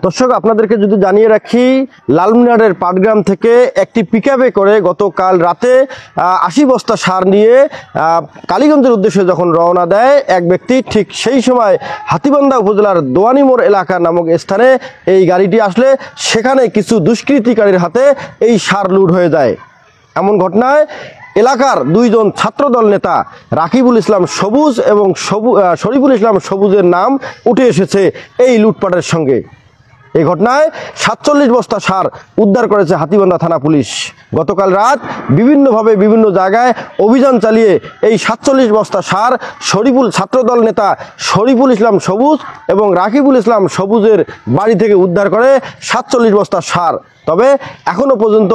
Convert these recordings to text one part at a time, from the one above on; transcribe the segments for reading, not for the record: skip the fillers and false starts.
দর্শক আপনাদেরকে যদি জানিয়ে রাখি, লালমিনারের পাটগ্রাম থেকে একটি পিকআপে করে গতকাল রাতে 80 বস্তা সার নিয়ে কালীগঞ্জের উদ্দেশ্যে যখন রওনা দেয় এক ব্যক্তি, ঠিক সেই সময় হাতীবান্ধা উপজেলার দোয়ানিমোড় এলাকা নামক স্থানে এই গাড়িটি আসলে সেখানে কিছু দুষ্কৃতিকারীর হাতে এই সার লুট হয়ে যায়। এমন ঘটনায় এলাকার দুইজন ছাত্রদল নেতা রাকিবুল ইসলাম সবুজ এবং শরীফুল ইসলাম সবুজের নাম উঠে এসেছে এই লুটপাটের সঙ্গে। এই ঘটনায় 47 বস্তা সার উদ্ধার করেছে হাতীবান্ধা থানা পুলিশ। গতকাল রাত বিভিন্নভাবে বিভিন্ন জায়গায় অভিযান চালিয়ে এই 47 বস্তা সার ছাত্রদল নেতা শরীফুল ইসলাম সবুজ এবং রাকিবুল ইসলাম সবুজের বাড়ি থেকে উদ্ধার করে 47 বস্তা সার। তবে এখনো পর্যন্ত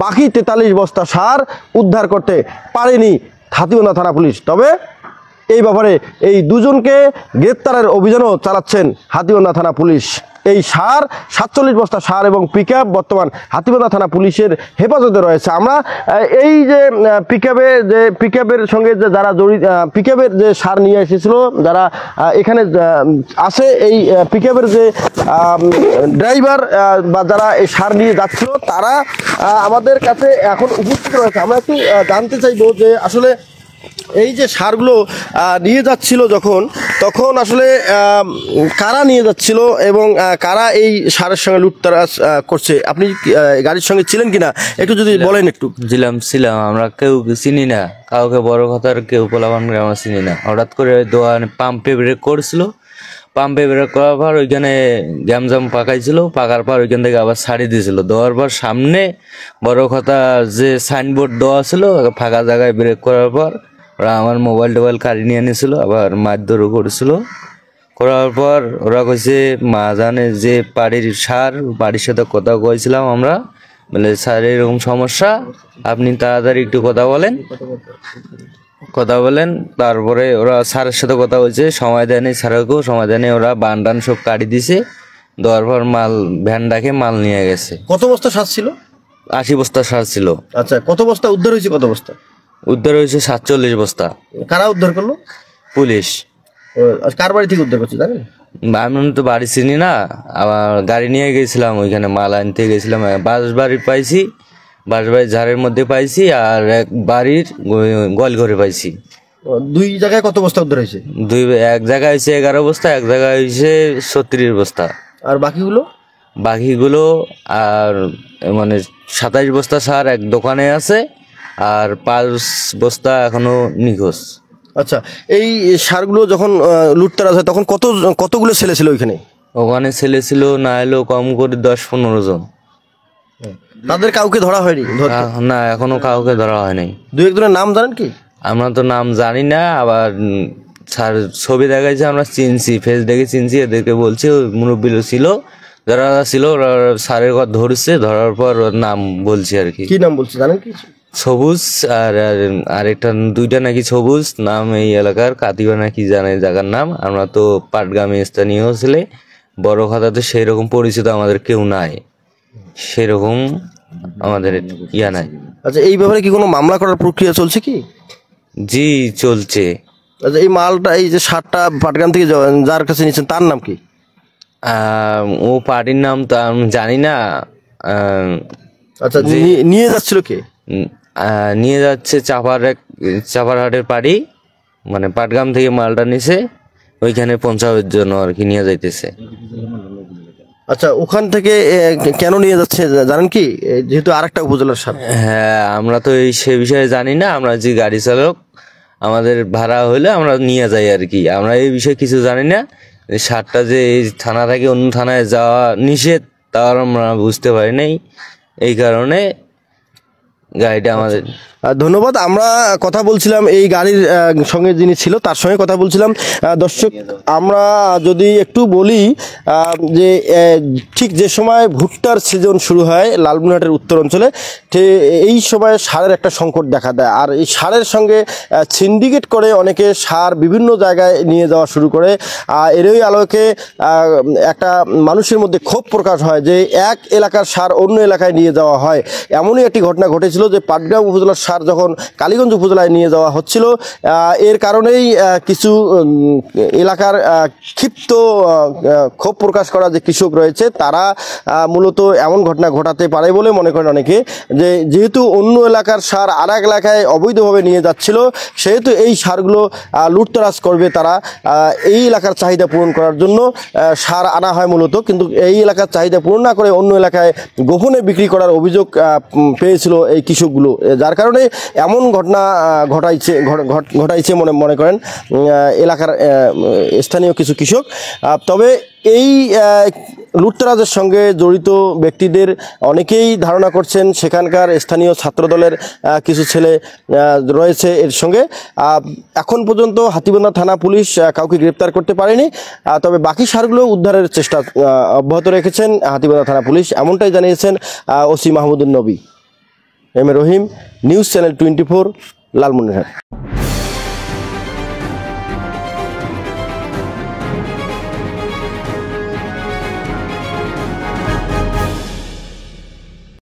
বাকি 43 বস্তা সার উদ্ধার করতে পারেনি হাতীবান্ধা থানা পুলিশ। তবে এই ব্যাপারে এই দুজনকে গ্রেপ্তারের অভিযানও চালাচ্ছেন হাতীবান্ধা থানা পুলিশ। এই সার 47 বস্তা সার এবং পিকআপ বর্তমান হাতীবান্ধা থানা পুলিশের হেফাজতে রয়েছে। আমরা এই যে পিকআপের সঙ্গে যে যারা জড়িত, পিকআপের যে সার নিয়ে এসেছিল যারা এখানে আছে, এই পিকআপের যে ড্রাইভার বা যারা এই সার নিয়ে যাচ্ছিল তারা আমাদের কাছে এখন উপস্থিত রয়েছে। আমরা একটু জানতে চাইবো যে আসলে এই যে সারগুলো নিয়ে যাচ্ছিল তখন আসলে কারা নিয়ে যাচ্ছিল এবং কারা এই সারের সঙ্গে লুটতরাজ করছে? আপনি গাড়ির সঙ্গে ছিলেন কিনা একটু যদি বলেন। একটু ছিলাম, আমরা কেউ চিনি না, কাউকে বড় কথার কেউ পোলাপান আমরা চিনি না। হঠাৎ করে দোকান পাম্পে ব্রেক করছিল, পাম্পে ব্রেক করার পর ওইখানে গ্যামজাম পাকাইছিল, পাকার পর ওইখান থেকে আবার ছাড়ি দিয়েছিল। দেওয়ার পর সামনে বড় কথা যে সাইনবোর্ড দেওয়া ছিল ফাঁকা জায়গায় ব্রেক করার পর ওরা আমার মোবাইল টোবাইল কাড়ি নিয়ে নিয়েছিল, আবার মারধরও করেছিল। করার পর ওরা কইছে মা জানে যে বাড়ির সাথে কথা কইছিলাম আমরা, বলে স্যার এরকম সমস্যা, আপনি তাড়াতাড়ি একটু কথা বলেন। তারপরে ওরা স্যারের সাথে কথা বলছে, সময় দেয়নি, স্যারকেও সময় দেয়নি। ওরা বান্ডান সব কাটি দিছে, দেওয়ার পর ভ্যান ডাকে মাল নিয়ে গেছে। কত বস্তা সার ছিল? 80 বস্তা সার ছিল। আচ্ছা, কত বস্তা উদ্ধার হয়েছে? কত বস্তা উদ্ধার হয়েছে? 47 বস্তা। কারা উদ্ধার করলো? পুলিশ। কার বাড়ি থেকে উদ্ধার করছে জানেন? আমি তো বাড়ি চিনি না, আবার গাড়ি নিয়ে গেছিলাম, ওইখানে মাল আনতে গেছিলাম। বাঁশবাড়ি পাইছি, বাঁশবাড়ির ঝাড়ের মধ্যে পাইছি, আর এক বাড়ির গোয়ালঘরে পাইছি। দুই জায়গায় কত বস্তা উদ্ধার হয়েছে? এক জায়গায় হয়েছে 11 বস্তা, এক জায়গায় হয়েছে 36 বস্তা। আর বাকিগুলো আর মানে 27 বস্তা সার এক দোকানে আছে, আর 5 বস্তা এখনো নিখোঁজ। আচ্ছা, এই সারগুলো যখন লুটতরাজ হয় তখন কতগুলো ছেলে ছিল ওখানে ছেলে ছিল না এলো কম করে 10-15 জন। তাদের কাউকে ধরা হয়নি? না, এখনো কাউকে ধরা হয় নাই। দু একজনের নাম জানেন কি? আমরা তো নাম জানি না, আবার স্যার ছবি দেখাইছে, আমরা চিনছি, ফেস দেখে চিনছি, এদেরকে বলছি। ওই মুরব্বীরা ছিল, যারা ছিল ওরা স্যারের ঘর ধরছে, ধরার পর ওর নাম বলছি আর কি। কি নাম বলছে জানেন কি? সবুজ, আর একটা দুইটা নাকি সবুজ নাম, এই এলাকার কাতিবা নাকি জানে জায়গার নাম। আমরা তো পাটগ্রামে স্থানীয় ছেলে, বড় খাতাতে সেই রকম পরিচিত আমাদের কেউ নাই, সেরকম আমাদের ইয়া নাই। আচ্ছা, এই ব্যাপারে কি কোনো মামলা করার প্রক্রিয়া চলছে কি? জি চলছে। আচ্ছা, এই মালটা, এই যে সারটা পাটগ্রাম থেকে যার কাছে নিচ্ছেন তার নাম কি? ও পার্টির নাম তো আমি জানি না। আচ্ছা, নিয়ে যাচ্ছিল কে? নিয়ে যাচ্ছে চাপারহাটের পাড়ি, মানে পাটগ্রাম থেকে মালটা নিছে, ওইখানে পৌঁছানোর জন্য আর কি নিয়ে যাইতেছে। আচ্ছা, ওখান থেকে কেন নিয়ে যাচ্ছে জানেন কি? যেহেতু আরেকটা উপজেলার সার। হ্যাঁ, আমরা তো সে বিষয়ে জানি না, আমরা যে গাড়ি চালক, আমাদের ভাড়া হলে আমরা নিয়ে যাই আর কি। আমরা এই বিষয়ে কিছু জানি না। সারটা যে এই থানা থেকে অন্য থানায় যাওয়া নিষেধ, তাও আমরা বুঝতে পারি নাই, এই কারণে গাড়িটা আমাদের। ধন্যবাদ। আমরা কথা বলছিলাম এই গাড়ির সঙ্গে যিনি ছিল তার সঙ্গে কথা বলছিলাম। দর্শক, আমরা যদি একটু বলি যে ঠিক যে সময় ভুট্টার সিজন শুরু হয় লালমনিরহাটের উত্তর অঞ্চলে, এই সময় সারের একটা সংকট দেখা দেয়। আর এই সারের সঙ্গে সিন্ডিকেট করে অনেকে সার বিভিন্ন জায়গায় নিয়ে যাওয়া শুরু করে। এরই আলোকে একটা মানুষের মধ্যে ক্ষোভ প্রকাশ হয় যে এক এলাকার সার অন্য এলাকায় নিয়ে যাওয়া হয়। এমনই একটি ঘটনা ঘটেছিল হয়েছিল যে পাটগ্রাম উপজেলার সার যখন কালীগঞ্জ উপজেলায় নিয়ে যাওয়া হচ্ছিল, এর কারণেই কিছু এলাকার ক্ষিপ্ত ক্ষোভ প্রকাশ করা যে কৃষক রয়েছে তারা মূলত এমন ঘটনা ঘটাতে পারে বলে মনে করেন অনেকে, যে যেহেতু অন্য এলাকার সার আর এক এলাকায় অবৈধভাবে নিয়ে যাচ্ছিল, সেহেতু এই সারগুলো লুটতরাজ করবে তারা। এই এলাকার চাহিদা পূরণ করার জন্য সার আনা হয় মূলত, কিন্তু এই এলাকার চাহিদা পূরণ না করে অন্য এলাকায় গোপনে বিক্রি করার অভিযোগ পেয়েছিল এই কৃষকগুলো, যার কারণে এমন ঘটনা ঘটাইছে মনে করেন এলাকার স্থানীয় কিছু কৃষক। তবে এই লুটতরাজের সঙ্গে জড়িত ব্যক্তিদের অনেকেই ধারণা করছেন সেখানকার স্থানীয় ছাত্রদলের কিছু ছেলে রয়েছে এর সঙ্গে। এখন পর্যন্ত হাতীবান্ধা থানা পুলিশ কাউকে গ্রেপ্তার করতে পারেনি, তবে বাকি সারগুলো উদ্ধারের চেষ্টা অব্যাহত রেখেছেন হাতীবান্ধা থানা পুলিশ, এমনটাই জানিয়েছেন ওসি মাহমুদুন নবী। M A Rahim, news channel 24, Lalmonirhat.